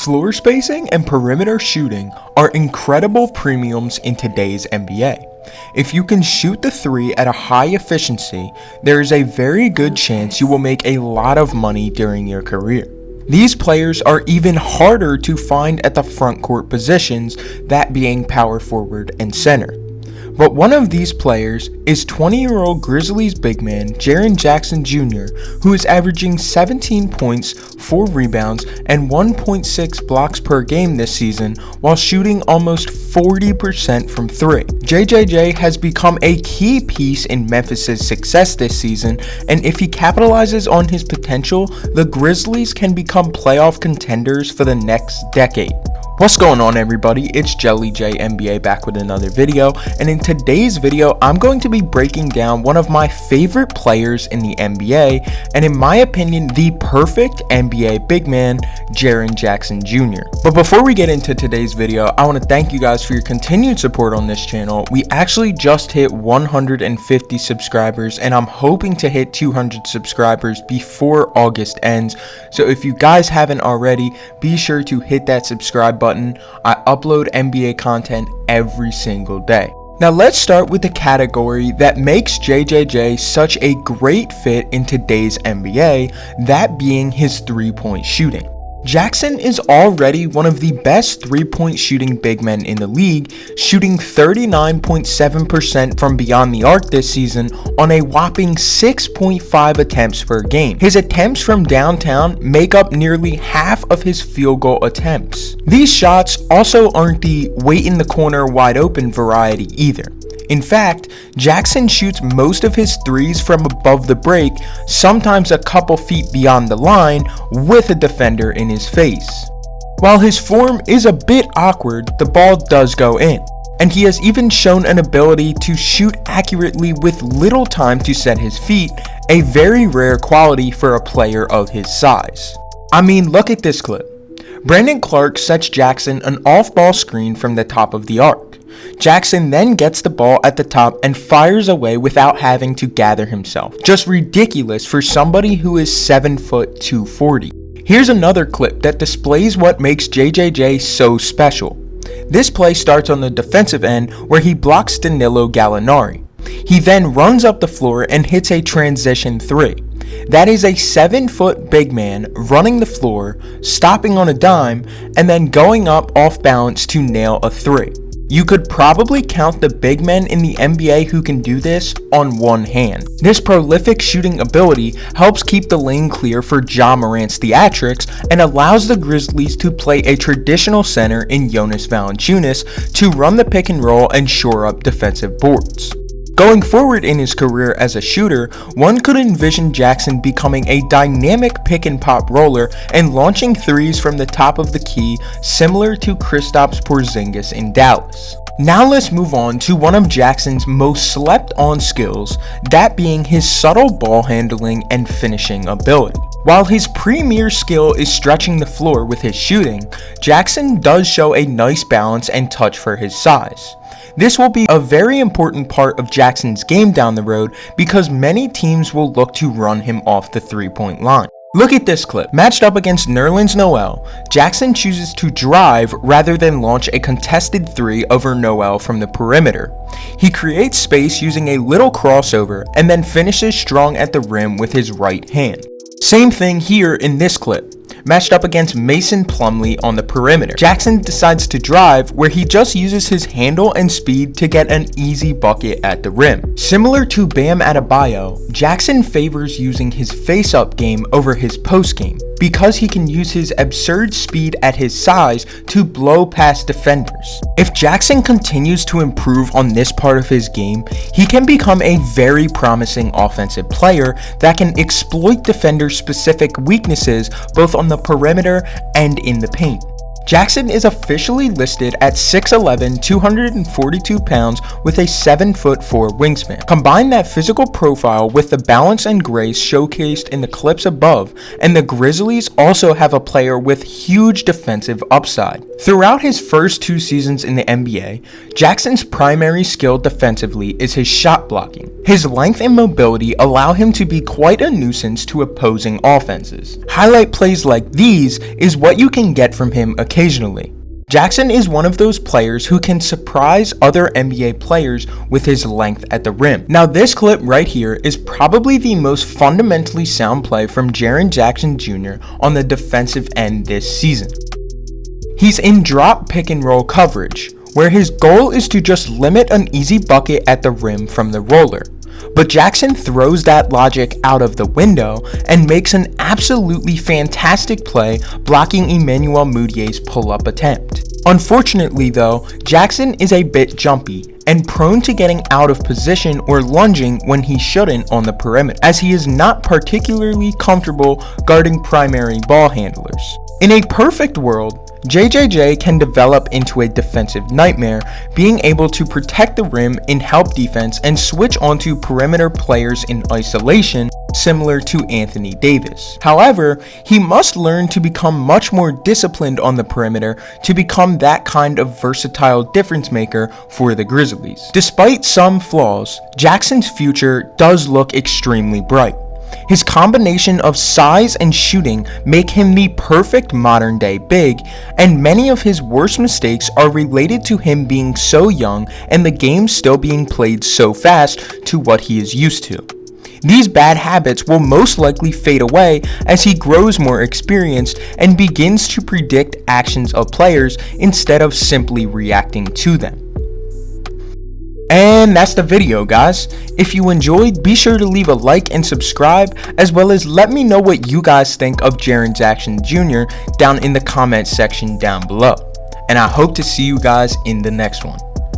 Floor spacing and perimeter shooting are incredible premiums in today's NBA. If you can shoot the three at a high efficiency, there is a very good chance you will make a lot of money during your career. These players are even harder to find at the front court positions, that being power forward and center. But one of these players is 20-year-old Grizzlies big man Jaren Jackson Jr, who is averaging 17 points, 4 rebounds, and 1.6 blocks per game this season while shooting almost 40% from 3. JJJ has become a key piece in Memphis' success this season, and if he capitalizes on his potential, the Grizzlies can become playoff contenders for the next decade. What's going on, everybody? It's JellyJNBA back with another video, and in today's video I'm going to be breaking down one of my favorite players in the NBA, and in my opinion the perfect NBA big man, Jaren Jackson Jr. But before we get into today's video, I want to thank you guys for your continued support on this channel. We actually just hit 150 subscribers, and I'm hoping to hit 200 subscribers before August ends. So if you guys haven't already, be sure to hit that subscribe button. I upload NBA content every single day. Now let's start with the category that makes JJJ such a great fit in today's NBA, that being his three-point shooting. Jackson is already one of the best three-point shooting big men in the league, shooting 39.7% from beyond the arc this season on a whopping 6.5 attempts per game. His attempts from downtown make up nearly half of his field goal attempts. These shots also aren't the wait in the corner wide open variety either. In fact, Jackson shoots most of his threes from above the break, sometimes a couple feet beyond the line, with a defender in his face. While his form is a bit awkward, the ball does go in, and he has even shown an ability to shoot accurately with little time to set his feet, a very rare quality for a player of his size. I mean, look at this clip. Brandon Clark sets Jackson an off-ball screen from the top of the arc. Jackson then gets the ball at the top and fires away without having to gather himself. Just ridiculous for somebody who is 7 foot 240. Here's another clip that displays what makes JJJ so special. This play starts on the defensive end where he blocks Danilo Gallinari. He then runs up the floor and hits a transition 3. That is a 7 foot big man running the floor, stopping on a dime, and then going up off balance to nail a 3. You could probably count the big men in the NBA who can do this on one hand. This prolific shooting ability helps keep the lane clear for Ja Morant's theatrics and allows the Grizzlies to play a traditional center in Jonas Valanciunas to run the pick and roll and shore up defensive boards. Going forward in his career as a shooter, one could envision Jackson becoming a dynamic pick and pop roller and launching threes from the top of the key, similar to Kristaps Porzingis in Dallas. Now let's move on to one of Jackson's most slept on skills, that being his subtle ball handling and finishing ability. While his premier skill is stretching the floor with his shooting, Jackson does show a nice balance and touch for his size. This will be a very important part of Jackson's game down the road because many teams will look to run him off the three-point line. Look at this clip. Matched up against Nerlens Noel, Jackson chooses to drive rather than launch a contested 3 over Noel from the perimeter. He creates space using a little crossover and then finishes strong at the rim with his right hand. Same thing here in this clip. Matched up against Mason Plumlee on the perimeter. Jackson decides to drive where he just uses his handle and speed to get an easy bucket at the rim. Similar to Bam Adebayo, Jackson favors using his face-up game over his post game because he can use his absurd speed at his size to blow past defenders. If Jackson continues to improve on this part of his game, he can become a very promising offensive player that can exploit defenders' specific weaknesses both on the perimeter and in the paint. Jackson is officially listed at 6'11", 242 pounds with a 7'4" wingspan. Combine that physical profile with the balance and grace showcased in the clips above, and the Grizzlies also have a player with huge defensive upside. Throughout his first 2 seasons in the NBA, Jackson's primary skill defensively is his shot blocking. His length and mobility allow him to be quite a nuisance to opposing offenses. Highlight plays like these is what you can get from him occasionally. Jackson is one of those players who can surprise other NBA players with his length at the rim. Now this clip right here is probably the most fundamentally sound play from Jaren Jackson Jr. on the defensive end this season. He's in drop pick and roll coverage, where his goal is to just limit an easy bucket at the rim from the roller. But Jackson throws that logic out of the window and makes an absolutely fantastic play blocking Emmanuel Mudiay's pull-up attempt. Unfortunately though, Jackson is a bit jumpy and prone to getting out of position or lunging when he shouldn't on the perimeter, as he is not particularly comfortable guarding primary ball handlers. In a perfect world, JJJ can develop into a defensive nightmare, being able to protect the rim in help defense and switch onto perimeter players in isolation, similar to Anthony Davis. However, he must learn to become much more disciplined on the perimeter to become that kind of versatile difference maker for the Grizzlies. Despite some flaws, Jackson's future does look extremely bright. His combination of size and shooting make him the perfect modern day big, and many of his worst mistakes are related to him being so young and the game still being played so fast to what he is used to. These bad habits will most likely fade away as he grows more experienced and begins to predict actions of players instead of simply reacting to them. And that's the video, guys. If you enjoyed, be sure to leave a like and subscribe, as well as let me know what you guys think of Jaren Jackson Jr. down in the comment section down below. And I hope to see you guys in the next one.